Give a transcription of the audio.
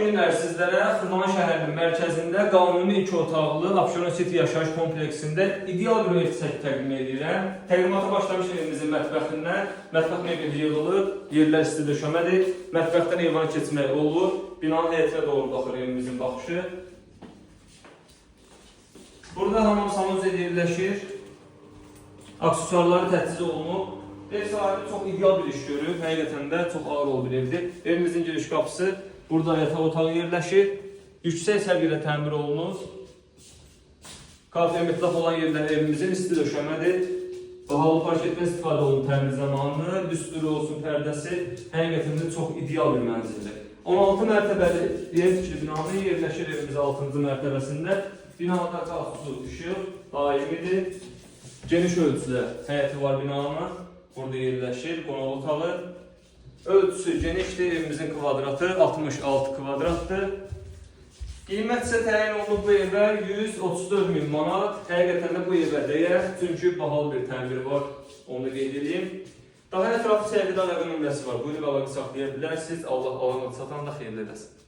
günlər sizlərə Xırdalan şəhərinin mərkəzində qanuni 2 otaqlı Abşeron City yaşayış kompleksində ideal bir ev təqdim edirəm. Təqdimata başlamış evimizin mətbəxindən. Mətbəx mebeli yığılıb, yerlər isti döşəmədir. Mətbəxdən eyvana keçmək olur. Binanın həyətinə doğru baxır evimizin baxışı. Burada hamam sanuzel yerləşir. Aksesuarları təchiz olunub. Ev sahibi çox ideal bir iş görür. Həqiqətən də çox ağır ol bir evdir. Evimizin giriş qapısı. Burada yataq otağı yerləşir. Yüksək səviyyədə təmir olunur. Kafeyə mütləq olan yerlər evimizin isti döşəmədir. Bahalı parketdən istifadə olunur təmir zamanı. Düsturu olsun, pərdəsi. Həqiqətən də çox ideal bir mənzildir. 16 mərtəbəli yer tikili binanın yerləşir evimiz 6-cı mərtəbəsində. Binada qaz, su, işıq daimidir. Geniş ölçüdə həyəti var binanın. Burada yerləşir, qonaq otağı. Ölçüsü genişdir, evimizin kvadratı 66 kvadratdır. Qiymət isə təyin olunub bu evə 134.000 manat. Həqiqətən də bu evə dəyər, çünki bahalı bir təmir var, onu qeyd edeyim. Daha ətraflı səhvədə əlaqə nömrəsi var, buyurub əlaqə saxlaya bilərsiniz. Allah alanı satan da xeyirli eləsin.